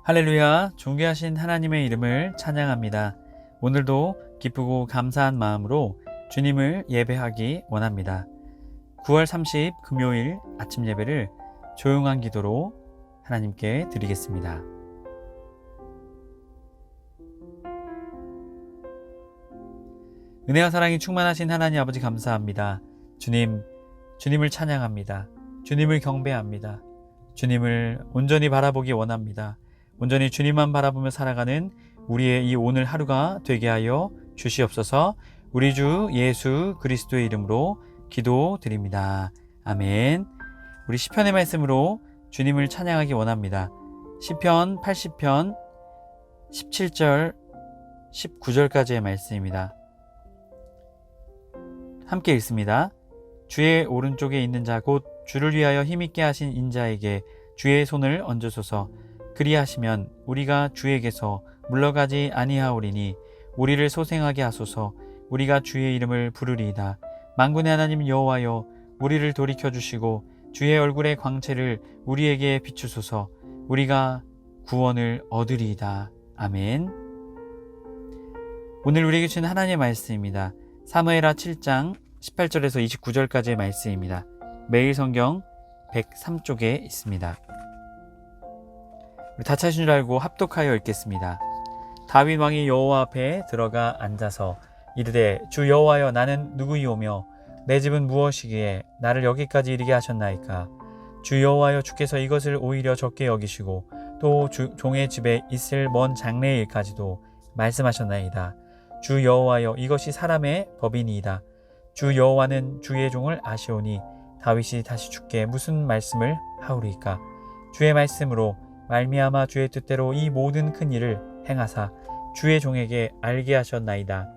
할렐루야, 존귀하신 하나님의 이름을 찬양합니다. 오늘도 기쁘고 감사한 마음으로 주님을 예배하기 원합니다. 9월 30 금요일 아침 예배를 조용한 기도로 하나님께 드리겠습니다. 은혜와 사랑이 충만하신 하나님 아버지 감사합니다. 주님을 찬양합니다. 주님을 경배합니다. 주님을 온전히 바라보기 원합니다. 온전히 주님만 바라보며 살아가는 우리의 이 오늘 하루가 되게 하여 주시옵소서. 우리 주 예수 그리스도의 이름으로 기도드립니다. 아멘. 우리 시편의 말씀으로 주님을 찬양하기 원합니다. 시편 80편 17절 19절까지의 말씀입니다. 함께 읽습니다. 주의 오른쪽에 있는 자 곧 주를 위하여 힘있게 하신 인자에게 주의 손을 얹으소서. 그리하시면 우리가 주에게서 물러가지 아니하오리니 우리를 소생하게 하소서. 우리가 주의 이름을 부르리이다. 만군의 하나님 여호와여, 우리를 돌이켜주시고 주의 얼굴의 광채를 우리에게 비추소서. 우리가 구원을 얻으리이다. 아멘. 오늘 우리에게 주신 하나님의 말씀입니다. 사무엘하 7장 18절에서 29절까지의 말씀입니다. 매일 성경 103쪽에 있습니다. 우리 다 찾으신 줄 알고 합독하여 읽겠습니다. 다윗 왕이 여호와 앞에 들어가 앉아서 이르되 주 여호와여, 나는 누구이오며 내 집은 무엇이기에 나를 여기까지 이르게 하셨나이까. 주 여호와여, 주께서 이것을 오히려 적게 여기시고 또 종의 집에 있을 먼 장래의 일까지도 말씀하셨나이다. 주 여호와여, 이것이 사람의 법이니이다. 주 여호와는 주의 종을 아시오니 다윗이 다시 주께 무슨 말씀을 하오리이까. 주의 말씀으로 말미암아 주의 뜻대로 이 모든 큰 일을 행하사 주의 종에게 알게 하셨나이다.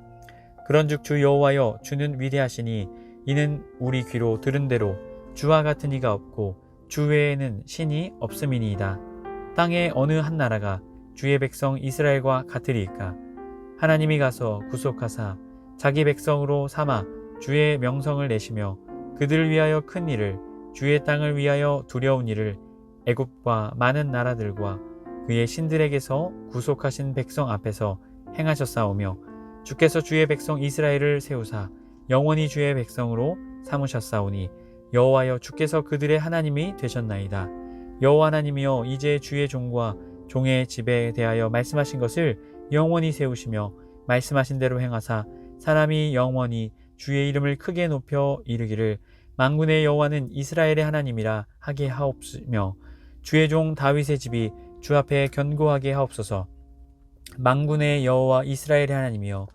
그런즉 주 여호와여, 주는 위대하시니 이는 우리 귀로 들은 대로 주와 같은 이가 없고 주 외에는 신이 없음이니이다. 땅의 어느 한 나라가 주의 백성 이스라엘과 같으리이까. 하나님이 가서 구속하사 자기 백성으로 삼아 주의 명성을 내시며 그들을 위하여 큰 일을, 주의 땅을 위하여 두려운 일을 애굽과 많은 나라들과 그의 신들에게서 구속하신 백성 앞에서 행하셨사오며, 주께서 주의 백성 이스라엘을 세우사 영원히 주의 백성으로 삼으셨사오니 여호와여, 주께서 그들의 하나님이 되셨나이다. 여호와 하나님이여, 이제 주의 종과 종의 집에 대하여 말씀하신 것을 영원히 세우시며 말씀하신 대로 행하사 사람이 영원히 주의 이름을 크게 높여 이르기를 만군의 여호와는 이스라엘의 하나님이라 하게 하옵시며 주의 종 다윗의 집이 주 앞에 견고하게 하옵소서. 만군의 여호와 이스라엘의 하나님이여,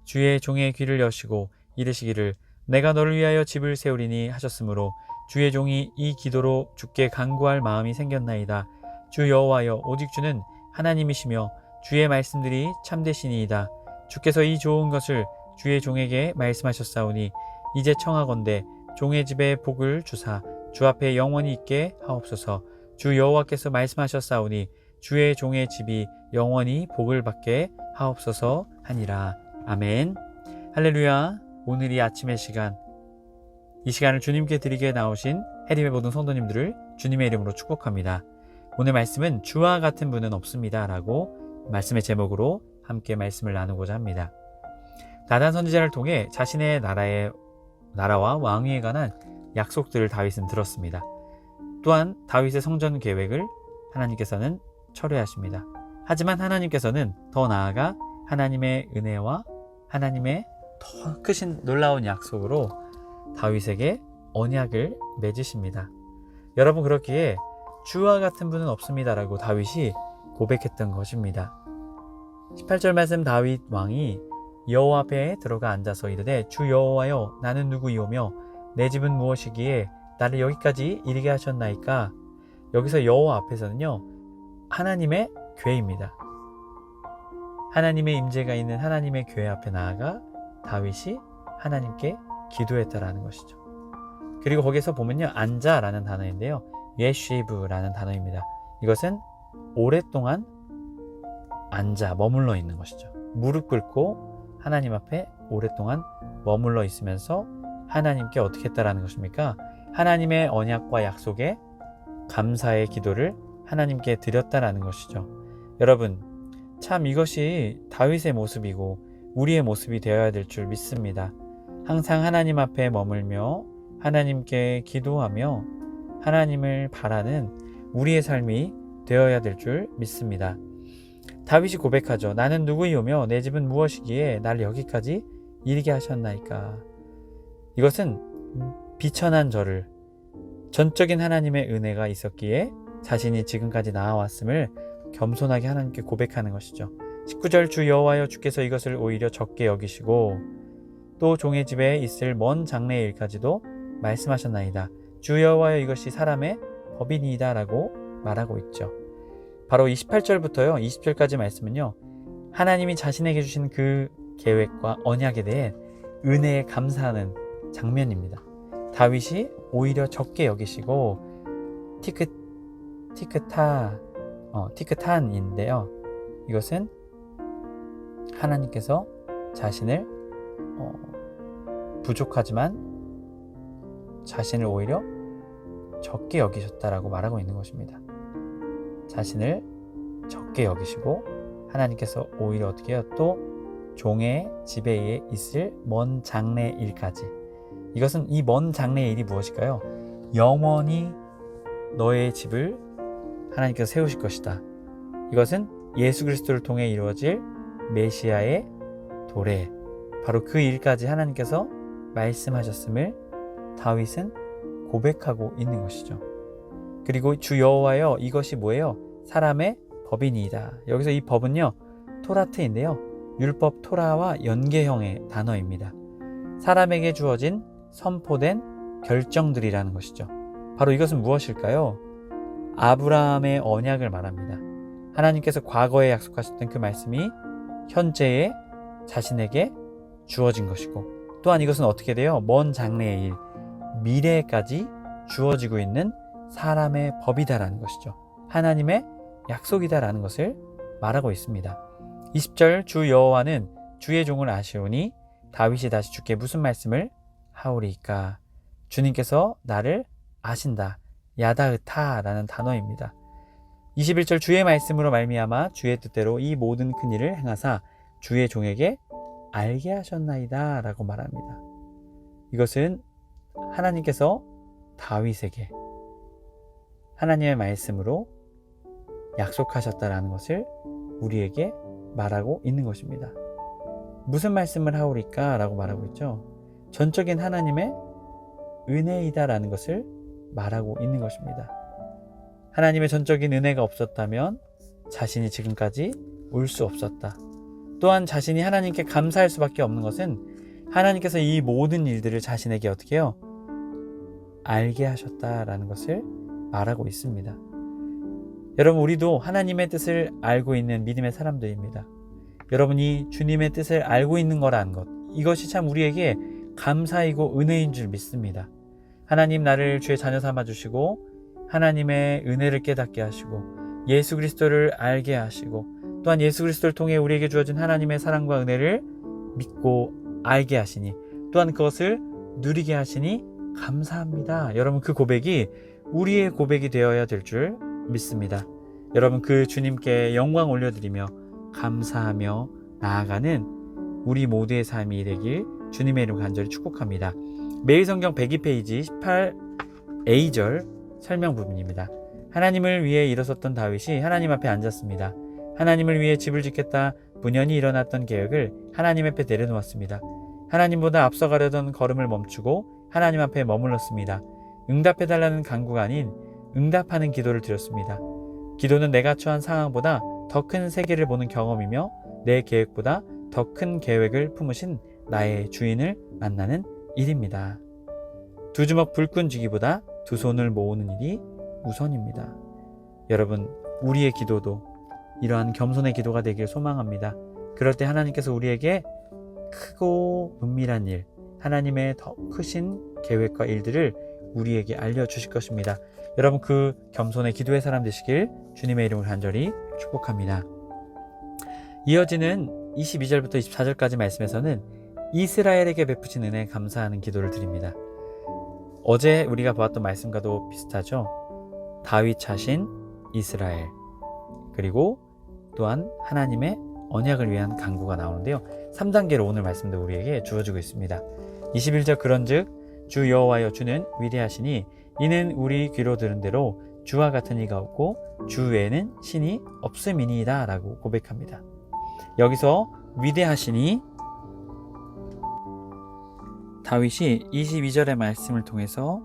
주의 종의 귀를 여시고 이르시기를 내가 너를 위하여 집을 세우리니 하셨으므로 주의 종이 이 기도로 주께 간구할 마음이 생겼나이다. 주 여호와여, 오직 주는 하나님이시며 주의 말씀들이 참되시니이다. 주께서 이 좋은 것을 주의 종에게 말씀하셨사오니 이제 청하건대 종의 집에 복을 주사 주 앞에 영원히 있게 하옵소서. 주 여호와께서 말씀하셨사오니 주의 종의 집이 영원히 복을 받게 하옵소서 하니라. 아멘. 할렐루야. 오늘 이 아침의 시간, 이 시간을 주님께 드리게 나오신 해림의 모든 성도님들을 주님의 이름으로 축복합니다. 오늘 말씀은 주와 같은 분은 없습니다 라고 말씀의 제목으로 함께 말씀을 나누고자 합니다. 나단 선지자를 통해 자신의 나라와 왕위에 관한 약속들을 다윗은 들었습니다. 또한 다윗의 성전 계획을 하나님께서는 철회하십니다. 하지만 하나님께서는 더 나아가 하나님의 은혜와 하나님의 더 크신 놀라운 약속으로 다윗에게 언약을 맺으십니다. 여러분, 그렇기에 주와 같은 분은 없습니다라고 다윗이 고백했던 것입니다. 18절 말씀, 다윗 왕이 여호와 앞에 들어가 앉아서 이르되 주 여호와여, 나는 누구이오며 내 집은 무엇이기에 나를 여기까지 이르게 하셨나이까. 여기서 여호와 앞에서는요, 하나님의 궤입니다. 하나님의 임재가 있는 하나님의 궤 앞에 나아가 다윗이 하나님께 기도했다라는 것이죠. 그리고 거기서 보면요, 앉아라는 단어인데요, 예시브라는 단어입니다. 이것은 오랫동안 앉아 머물러 있는 것이죠. 무릎 꿇고 하나님 앞에 오랫동안 머물러 있으면서 하나님께 어떻게 했다라는 것입니까? 하나님의 언약과 약속에 감사의 기도를 하나님께 드렸다라는 것이죠. 여러분, 참 이것이 다윗의 모습이고 우리의 모습이 되어야 될 줄 믿습니다. 항상 하나님 앞에 머물며 하나님께 기도하며 하나님을 바라는 우리의 삶이 되어야 될 줄 믿습니다. 다윗이 고백하죠. 나는 누구이오며 내 집은 무엇이기에 나를 여기까지 이르게 하셨나이까. 이것은 비천한 저를 전적인 하나님의 은혜가 있었기에 자신이 지금까지 나아왔음을 겸손하게 하나님께 고백하는 것이죠. 19절 주 여호와여 주께서 이것을 오히려 적게 여기시고 또 종의 집에 있을 먼 장래의 일까지도 말씀하셨나이다. 주 여호와여 이것이 사람의 법이니이다 라고 말하고 있죠. 바로 28절부터요 20절까지 말씀은요 하나님이 자신에게 주신 그 계획과 언약에 대해 은혜에 감사하는 장면입니다. 다윗이 오히려 적게 여기시고 티크탄인데요. 이것은 하나님께서 자신을 부족하지만 자신을 오히려 적게 여기셨다라고 말하고 있는 것입니다. 자신을 적게 여기시고 하나님께서 오히려 어떻게 해요? 또 종의 집에 있을 먼 장래의 일까지. 이것은 이 먼 장래의 일이 무엇일까요? 영원히 너의 집을 하나님께서 세우실 것이다. 이것은 예수 그리스도를 통해 이루어질 메시아의 도래, 바로 그 일까지 하나님께서 말씀하셨음을 다윗은 고백하고 있는 것이죠. 그리고 주 여호와여 이것이 뭐예요? 사람의 법이니이다. 여기서 이 법은요 토라트인데요 율법 토라와 연계형의 단어입니다. 사람에게 주어진 선포된 결정들이라는 것이죠. 바로 이것은 무엇일까요? 아브라함의 언약을 말합니다. 하나님께서 과거에 약속하셨던 그 말씀이 현재의 자신에게 주어진 것이고, 또한 이것은 어떻게 돼요? 먼 장래의 일, 미래까지 주어지고 있는 사람의 법이다라는 것이죠. 하나님의 약속이다라는 것을 말하고 있습니다. 20절 주 여호와는 주의 종을 아시오니 다윗이 다시 주께 무슨 말씀을 하오리까? 주님께서 나를 아신다. 야다으타라는 단어입니다. 21절 주의 말씀으로 말미암아 주의 뜻대로 이 모든 큰 일을 행하사 주의 종에게 알게 하셨나이다 라고 말합니다. 이것은 하나님께서 다윗에게 하나님의 말씀으로 약속하셨다라는 것을 우리에게 말하고 있는 것입니다. 무슨 말씀을 하오리까 라고 말하고 있죠. 전적인 하나님의 은혜이다라는 것을 말하고 있는 것입니다. 하나님의 전적인 은혜가 없었다면 자신이 지금까지 올 수 없었다. 또한 자신이 하나님께 감사할 수밖에 없는 것은 하나님께서 이 모든 일들을 자신에게 어떻게 해요? 알게 하셨다라는 것을 말하고 있습니다. 여러분, 우리도 하나님의 뜻을 알고 있는 믿음의 사람들입니다. 여러분이 주님의 뜻을 알고 있는 거라는 것, 이것이 참 우리에게 감사이고 은혜인 줄 믿습니다. 하나님 나를 주의 자녀 삼아 주시고 하나님의 은혜를 깨닫게 하시고 예수 그리스도를 알게 하시고 또한 예수 그리스도를 통해 우리에게 주어진 하나님의 사랑과 은혜를 믿고 알게 하시니 또한 그것을 누리게 하시니 감사합니다. 여러분, 그 고백이 우리의 고백이 되어야 될 줄 믿습니다. 여러분, 그 주님께 영광 올려드리며 감사하며 나아가는 우리 모두의 삶이 되길 주님의 이름 간절히 축복합니다. 매일 성경 102페이지 18A절 설명 부분입니다. 하나님을 위해 일어섰던 다윗이 하나님 앞에 앉았습니다. 하나님을 위해 집을 짓겠다 분연히 일어났던 계획을 하나님 앞에 내려놓았습니다. 하나님보다 앞서가려던 걸음을 멈추고 하나님 앞에 머물렀습니다. 응답해달라는 간구가 아닌 응답하는 기도를 드렸습니다. 기도는 내가 처한 상황보다 더 큰 세계를 보는 경험이며 내 계획보다 더 큰 계획을 품으신 나의 주인을 만나는 일입니다. 두 주먹 불끈 쥐기보다 두 손을 모으는 일이 우선입니다. 여러분, 우리의 기도도 이러한 겸손의 기도가 되길 소망합니다. 그럴 때 하나님께서 우리에게 크고 은밀한 일, 하나님의 더 크신 계획과 일들을 우리에게 알려주실 것입니다. 여러분, 그 겸손의 기도의 사람 되시길 주님의 이름으로 간절히 축복합니다. 이어지는 22절부터 24절까지 말씀에서는 이스라엘에게 베푸신 은혜에 감사하는 기도를 드립니다. 어제 우리가 보았던 말씀과도 비슷하죠. 다윗 자신, 이스라엘, 그리고 또한 하나님의 언약을 위한 간구가 나오는데요. 3단계로 오늘 말씀도 우리에게 주어지고 있습니다. 21절 그런즉 주 여호와여 주는 위대하시니 이는 우리 귀로 들은 대로 주와 같은 이가 없고 주 외에는 신이 없음이니이다 라고 고백합니다. 여기서 위대하시니 다윗이 22절의 말씀을 통해서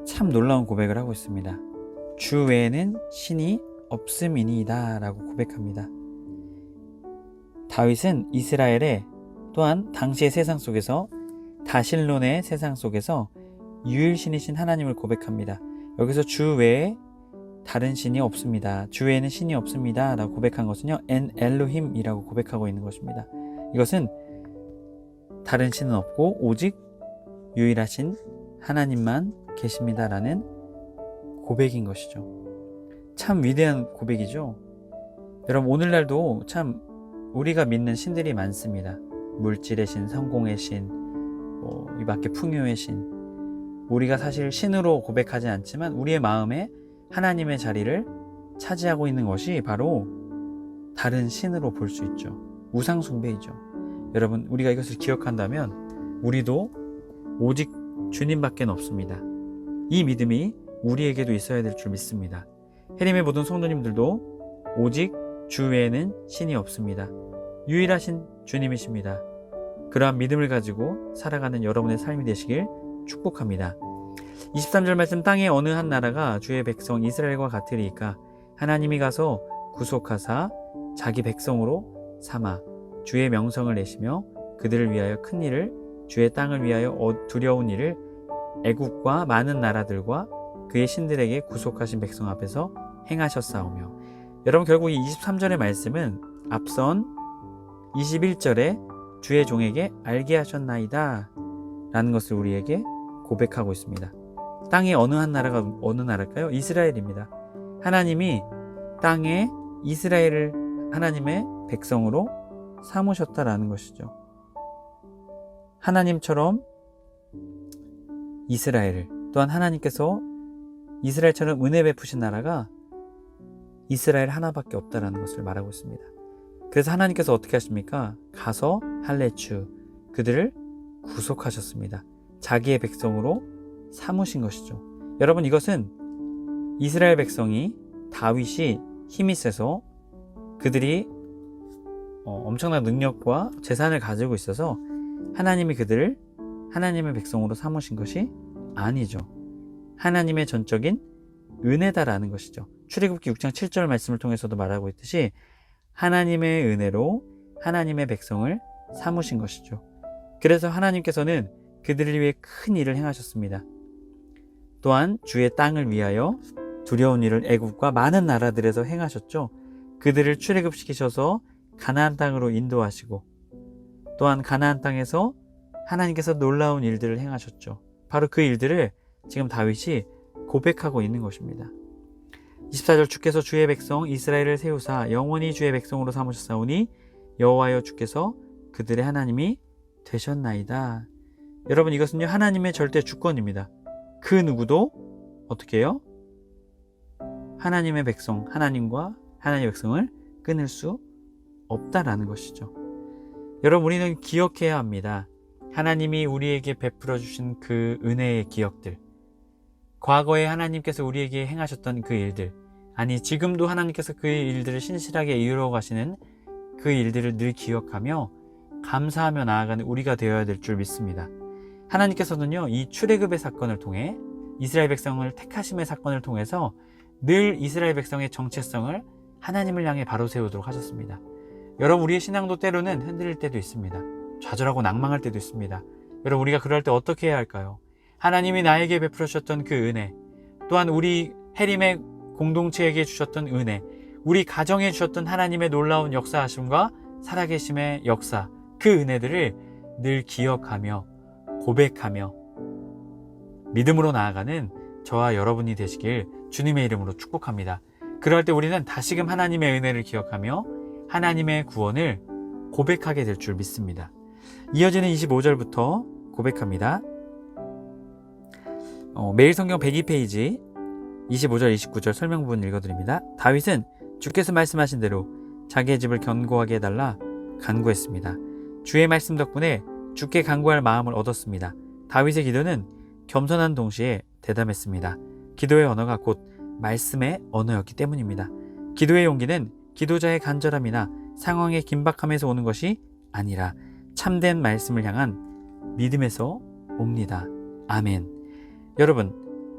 참 놀라운 고백을 하고 있습니다. 주 외에는 신이 없음이니이다 라고 고백합니다. 다윗은 이스라엘의 또한 당시의 세상 속에서 다실론의 세상 속에서 유일신이신 하나님을 고백합니다. 여기서 주 외에 다른 신이 없습니다. 주 외에는 신이 없습니다 라고 고백한 것은요, 엔 엘로힘이라고 고백하고 있는 것입니다. 이것은 다른 신은 없고 오직 유일하신 하나님만 계십니다 라는 고백인 것이죠. 참 위대한 고백이죠. 여러분, 오늘날도 참 우리가 믿는 신들이 많습니다. 물질의 신, 성공의 신, 이 밖에 풍요의 신. 우리가 사실 신으로 고백하지 않지만 우리의 마음에 하나님의 자리를 차지하고 있는 것이 바로 다른 신으로 볼 수 있죠. 우상 숭배이죠. 여러분, 우리가 이것을 기억한다면 우리도 오직 주님밖에 없습니다. 이 믿음이 우리에게도 있어야 될 줄 믿습니다. 해림의 모든 성도님들도 오직 주 외에는 신이 없습니다. 유일하신 주님이십니다. 그러한 믿음을 가지고 살아가는 여러분의 삶이 되시길 축복합니다. 23절 말씀, 땅의 어느 한 나라가 주의 백성 이스라엘과 같으리이까 하나님이 가서 구속하사 자기 백성으로 삼아 주의 명성을 내시며 그들을 위하여 큰 일을, 주의 땅을 위하여 두려운 일을 애국과 많은 나라들과 그의 신들에게 구속하신 백성 앞에서 행하셨사오며. 여러분, 결국 이 23절의 말씀은 앞선 21절에 주의 종에게 알게 하셨나이다 라는 것을 우리에게 고백하고 있습니다. 땅의 어느 한 나라가 어느 나라일까요? 이스라엘입니다. 하나님이 땅에 이스라엘을 하나님의 백성으로 삼으셨다라는 것이죠. 하나님처럼 이스라엘을, 또한 하나님께서 이스라엘처럼 은혜 베푸신 나라가 이스라엘 하나밖에 없다라는 것을 말하고 있습니다. 그래서 하나님께서 어떻게 하십니까? 가서 할례추 그들을 구속하셨습니다. 자기의 백성으로 삼으신 것이죠. 여러분, 이것은 이스라엘 백성이 다윗이 힘이 세서 그들이 엄청난 능력과 재산을 가지고 있어서 하나님이 그들을 하나님의 백성으로 삼으신 것이 아니죠. 하나님의 전적인 은혜다라는 것이죠. 출애굽기 6장 7절 말씀을 통해서도 말하고 있듯이 하나님의 은혜로 하나님의 백성을 삼으신 것이죠. 그래서 하나님께서는 그들을 위해 큰 일을 행하셨습니다. 또한 주의 땅을 위하여 두려운 일을 애국과 많은 나라들에서 행하셨죠. 그들을 출애굽시키셔서 가나안 땅으로 인도하시고, 또한 가나안 땅에서 하나님께서 놀라운 일들을 행하셨죠. 바로 그 일들을 지금 다윗이 고백하고 있는 것입니다. 24절, 주께서 주의 백성 이스라엘을 세우사 영원히 주의 백성으로 삼으셨사오니 여호와여 주께서 그들의 하나님이 되셨나이다. 여러분, 이것은요, 하나님의 절대 주권입니다. 그 누구도 어떻게 해요? 하나님의 백성, 하나님과 하나님의 백성을 끊을 수 없다라는 것이죠. 여러분, 우리는 기억해야 합니다. 하나님이 우리에게 베풀어 주신 그 은혜의 기억들, 과거에 하나님께서 우리에게 행하셨던 그 일들, 아니 지금도 하나님께서 그 일들을 신실하게 이루어 가시는 그 일들을 늘 기억하며 감사하며 나아가는 우리가 되어야 될 줄 믿습니다. 하나님께서는요, 이 출애굽의 사건을 통해 이스라엘 백성을 택하심의 사건을 통해서 늘 이스라엘 백성의 정체성을 하나님을 향해 바로 세우도록 하셨습니다. 여러분, 우리의 신앙도 때로는 흔들릴 때도 있습니다. 좌절하고 낭망할 때도 있습니다. 여러분, 우리가 그럴 때 어떻게 해야 할까요? 하나님이 나에게 베풀어 주셨던 그 은혜, 또한 우리 해림의 공동체에게 주셨던 은혜, 우리 가정에 주셨던 하나님의 놀라운 역사하심과 살아계심의 역사, 그 은혜들을 늘 기억하며 고백하며 믿음으로 나아가는 저와 여러분이 되시길 주님의 이름으로 축복합니다. 그럴 때 우리는 다시금 하나님의 은혜를 기억하며 하나님의 구원을 고백하게 될 줄 믿습니다. 이어지는 25절부터 고백합니다. 매일 성경 102페이지 25절 29절 설명 부분 읽어드립니다. 다윗은 주께서 말씀하신 대로 자기의 집을 견고하게 해달라 간구했습니다. 주의 말씀 덕분에 주께 간구할 마음을 얻었습니다. 다윗의 기도는 겸손한 동시에 대담했습니다. 기도의 언어가 곧 말씀의 언어였기 때문입니다. 기도의 용기는 기도자의 간절함이나 상황의 긴박함에서 오는 것이 아니라 참된 말씀을 향한 믿음에서 옵니다. 아멘. 여러분,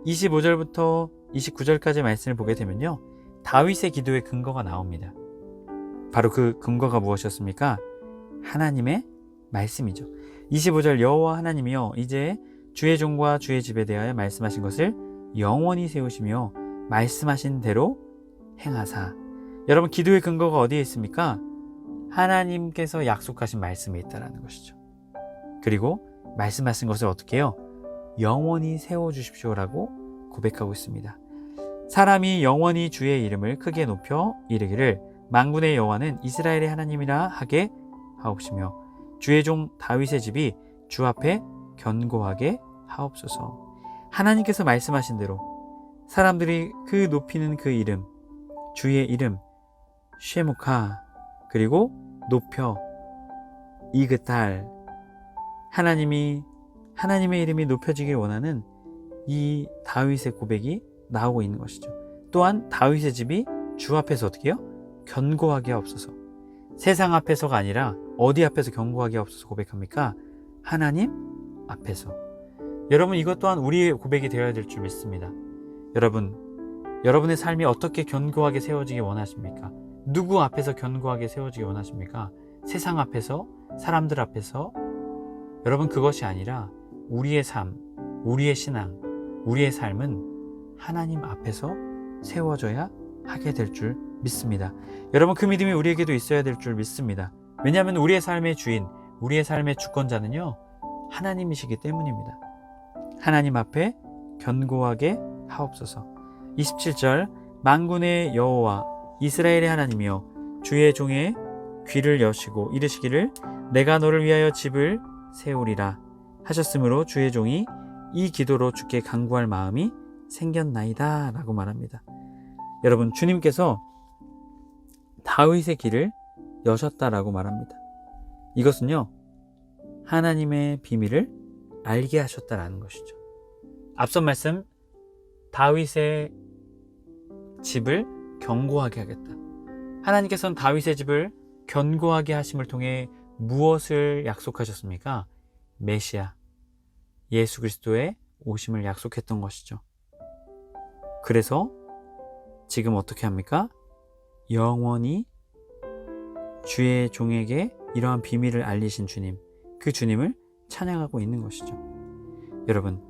25절부터 29절까지 말씀을 보게 되면요, 다윗의 기도의 근거가 나옵니다. 바로 그 근거가 무엇이었습니까? 하나님의 말씀이죠. 25절 여호와 하나님이여 이제 주의 종과 주의 집에 대하여 말씀하신 것을 영원히 세우시며 말씀하신 대로 행하사. 여러분, 기도의 근거가 어디에 있습니까? 하나님께서 약속하신 말씀에 있다는 것이죠. 그리고 말씀하신 것을 어떻게 해요? 영원히 세워주십시오라고 고백하고 있습니다. 사람이 영원히 주의 이름을 크게 높여 이르기를 만군의 여호와는 이스라엘의 하나님이라 하게 하옵시며 주의 종 다윗의 집이 주 앞에 견고하게 하옵소서. 하나님께서 말씀하신 대로 사람들이 그 높이는 그 이름, 주의 이름 쉐무카, 그리고 높여 이그탈, 하나님의 이름이 높여지길 원하는 이 다윗의 고백이 나오고 있는 것이죠. 또한 다윗의 집이 주 앞에서 어떻게 해요? 견고하게 하옵소서. 세상 앞에서가 아니라 어디 앞에서 견고하게 하옵소서 고백합니까? 하나님 앞에서. 여러분, 이것 또한 우리의 고백이 되어야 될 줄 믿습니다. 여러분의 삶이 어떻게 견고하게 세워지기 원하십니까? 누구 앞에서 견고하게 세워지기 원하십니까? 세상 앞에서, 사람들 앞에서? 여러분, 그것이 아니라 우리의 삶, 우리의 신앙, 우리의 삶은 하나님 앞에서 세워져야 하게 될 줄 믿습니다. 여러분, 그 믿음이 우리에게도 있어야 될 줄 믿습니다. 왜냐하면 우리의 삶의 주인, 우리의 삶의 주권자는요, 하나님이시기 때문입니다. 하나님 앞에 견고하게 하옵소서. 27절 만군의 여호와 이스라엘의 하나님이여 주의 종의 귀를 여시고 이르시기를 내가 너를 위하여 집을 세우리라 하셨으므로 주의 종이 이 기도로 주께 간구할 마음이 생겼나이다 라고 말합니다. 여러분, 주님께서 다윗의 길을 여셨다라고 말합니다. 이것은요, 하나님의 비밀을 알게 하셨다라는 것이죠. 앞선 말씀, 다윗의 집을 견고하게 하겠다. 하나님께서는 다윗의 집을 견고하게 하심을 통해 무엇을 약속하셨습니까? 메시아, 예수 그리스도의 오심을 약속했던 것이죠. 그래서 지금 어떻게 합니까? 영원히 주의 종에게 이러한 비밀을 알리신 주님, 그 주님을 찬양하고 있는 것이죠. 여러분,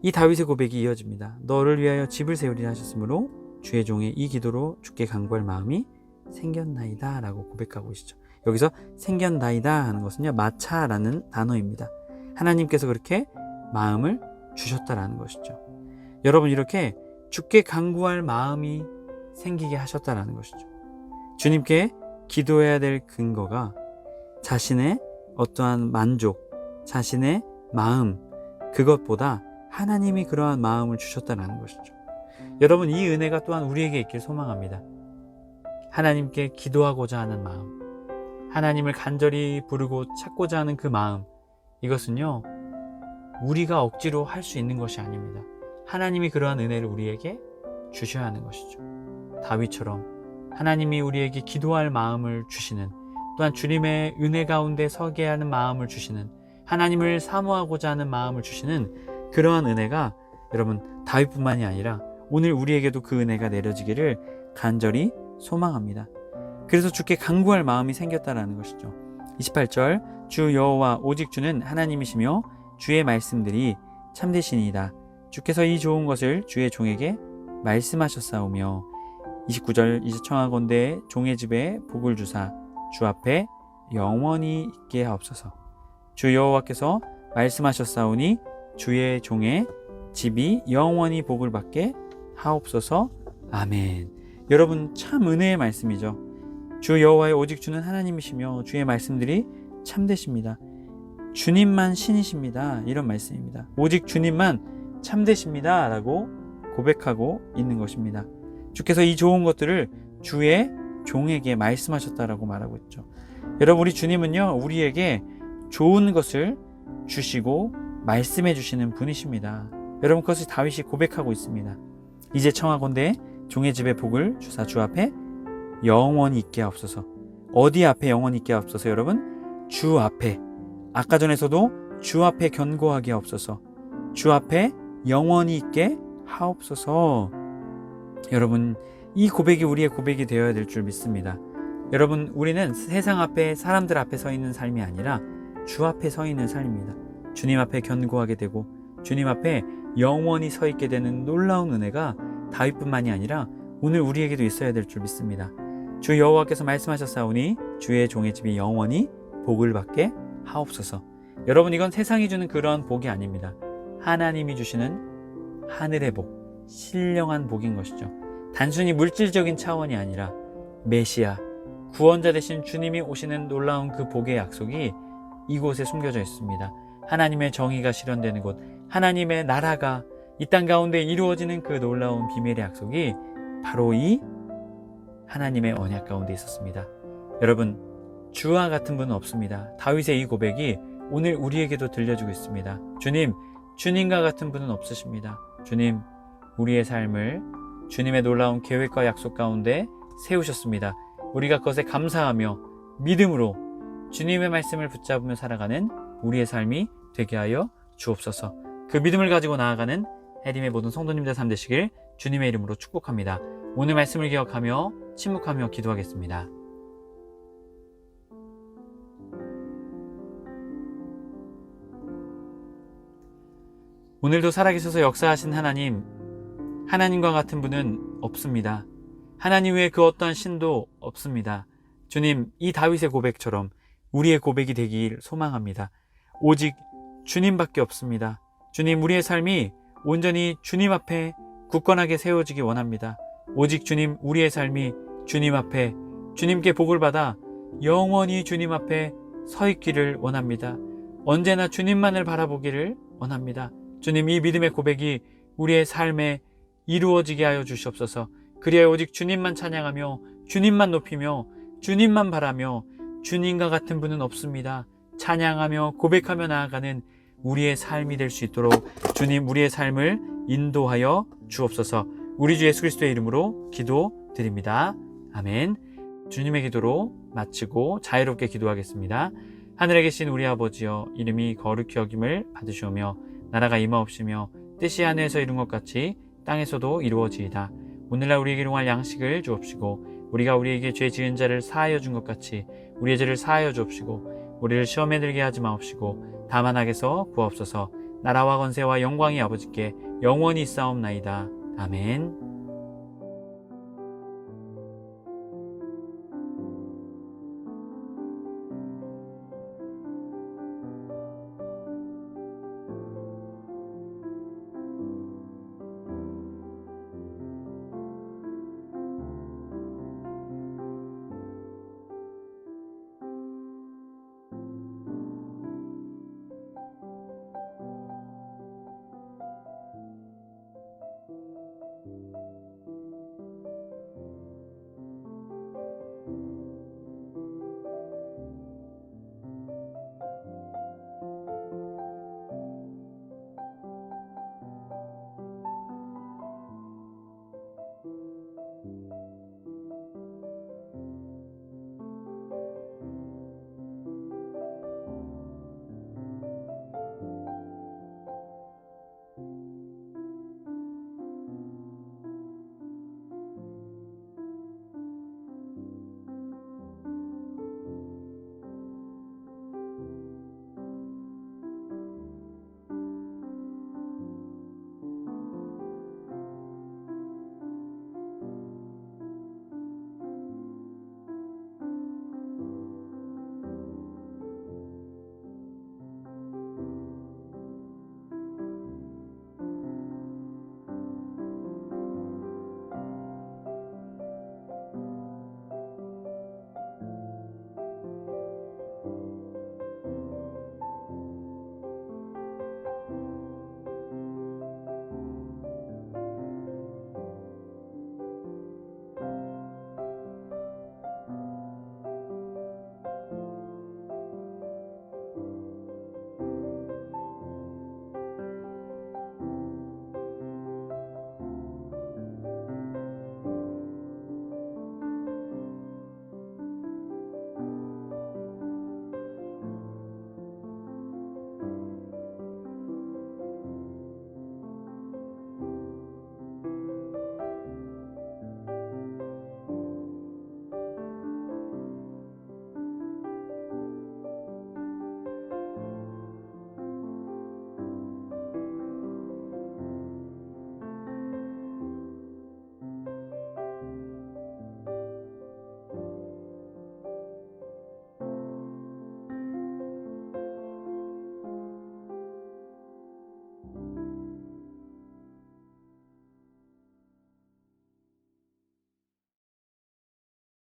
이 다윗의 고백이 이어집니다. 너를 위하여 집을 세우리라 하셨으므로 주의 종의 이 기도로 주께 간구할 마음이 생겼나이다 라고 고백하고 계시죠. 여기서 생겼나이다 하는 것은요, 마차라는 단어입니다. 하나님께서 그렇게 마음을 주셨다라는 것이죠. 여러분, 이렇게 주께 간구할 마음이 생기게 하셨다라는 것이죠. 주님께 기도해야 될 근거가 자신의 어떠한 만족, 자신의 마음, 그것보다 하나님이 그러한 마음을 주셨다는 것이죠. 여러분, 이 은혜가 또한 우리에게 있길 소망합니다. 하나님께 기도하고자 하는 마음, 하나님을 간절히 부르고 찾고자 하는 그 마음, 이것은요, 우리가 억지로 할 수 있는 것이 아닙니다. 하나님이 그러한 은혜를 우리에게 주셔야 하는 것이죠. 다윗처럼 하나님이 우리에게 기도할 마음을 주시는, 또한 주님의 은혜 가운데 서게 하는 마음을 주시는, 하나님을 사모하고자 하는 마음을 주시는 그러한 은혜가 여러분, 다윗뿐만이 아니라 오늘 우리에게도 그 은혜가 내려지기를 간절히 소망합니다. 그래서 주께 간구할 마음이 생겼다라는 것이죠. 28절 주 여호와 오직 주는 하나님이시며 주의 말씀들이 참되시니이다. 주께서 이 좋은 것을 주의 종에게 말씀하셨사오며 29절 이제 청하건대 종의 집에 복을 주사 주 앞에 영원히 있게 하옵소서. 주 여호와께서 말씀하셨사오니 주의 종의 집이 영원히 복을 받게 하옵소서. 아멘. 여러분, 참 은혜의 말씀이죠. 주 여호와의 오직 주는 하나님이시며 주의 말씀들이 참되십니다. 주님만 신이십니다. 이런 말씀입니다. 오직 주님만 참되십니다 라고 고백하고 있는 것입니다. 주께서 이 좋은 것들을 주의 종에게 말씀하셨다라고 말하고 있죠. 여러분, 우리 주님은요, 우리에게 좋은 것을 주시고 말씀해 주시는 분이십니다. 여러분, 그것을 다윗이 고백하고 있습니다. 이제 청하건대 종의 집에 복을 주사 주 앞에 영원히 있게 하옵소서. 어디 앞에 영원히 있게 하옵소서? 여러분, 주 앞에. 아까 전에서도 주 앞에 견고하게 하옵소서. 주 앞에 영원히 있게 하옵소서. 여러분, 이 고백이 우리의 고백이 되어야 될 줄 믿습니다. 여러분, 우리는 세상 앞에, 사람들 앞에 서 있는 삶이 아니라 주 앞에 서 있는 삶입니다. 주님 앞에 견고하게 되고 주님 앞에 영원히 서 있게 되는 놀라운 은혜가 다윗뿐만이 아니라 오늘 우리에게도 있어야 될 줄 믿습니다. 주 여호와께서 말씀하셨사오니 주의 종의 집이 영원히 복을 받게 하옵소서. 여러분, 이건 세상이 주는 그러한 복이 아닙니다. 하나님이 주시는 하늘의 복, 신령한 복인 것이죠. 단순히 물질적인 차원이 아니라 메시아, 구원자 되신 주님이 오시는 놀라운 그 복의 약속이 이곳에 숨겨져 있습니다. 하나님의 정의가 실현되는 곳, 하나님의 나라가 이 땅 가운데 이루어지는 그 놀라운 비밀의 약속이 바로 이 하나님의 언약 가운데 있었습니다. 여러분, 주와 같은 분은 없습니다. 다윗의 이 고백이 오늘 우리에게도 들려주고 있습니다. 주님, 주님과 같은 분은 없으십니다. 주님, 우리의 삶을 주님의 놀라운 계획과 약속 가운데 세우셨습니다. 우리가 그것에 감사하며 믿음으로 주님의 말씀을 붙잡으며 살아가는 우리의 삶이 되게 하여 주옵소서. 그 믿음을 가지고 나아가는 해림의 모든 성도님들 삶 되시길 주님의 이름으로 축복합니다. 오늘 말씀을 기억하며 침묵하며 기도하겠습니다. 오늘도 살아계셔서 역사하신 하나님, 하나님과 같은 분은 없습니다. 하나님 외에 그 어떠한 신도 없습니다. 주님, 이 다윗의 고백처럼 우리의 고백이 되길 소망합니다. 오직 주님밖에 없습니다. 주님, 우리의 삶이 온전히 주님 앞에 굳건하게 세워지기 원합니다. 오직 주님, 우리의 삶이 주님 앞에 주님께 복을 받아 영원히 주님 앞에 서 있기를 원합니다. 언제나 주님만을 바라보기를 원합니다. 주님, 이 믿음의 고백이 우리의 삶에 이루어지게 하여 주시옵소서. 그리하여 오직 주님만 찬양하며 주님만 높이며 주님만 바라며 주님과 같은 분은 없습니다. 찬양하며 고백하며 나아가는 우리의 삶이 될 수 있도록 주님, 우리의 삶을 인도하여 주옵소서. 우리 주 예수 그리스도의 이름으로 기도드립니다. 아멘. 주님의 기도로 마치고 자유롭게 기도하겠습니다. 하늘에 계신 우리 아버지여, 이름이 거룩히 여김을 받으시오며 나라가 임하옵시며 뜻이 하늘에서 이룬 것 같이 땅에서도 이루어지이다. 오늘날 우리에게 일용할 양식을 주옵시고 우리가 우리에게 죄 지은 자를 사하여 준 것 같이 우리의 죄를 사하여 주옵시고 우리를 시험에 들게 하지 마옵시고 다만 악에서 구하옵소서. 나라와 권세와 영광이 아버지께 영원히 있사옵나이다. 아멘.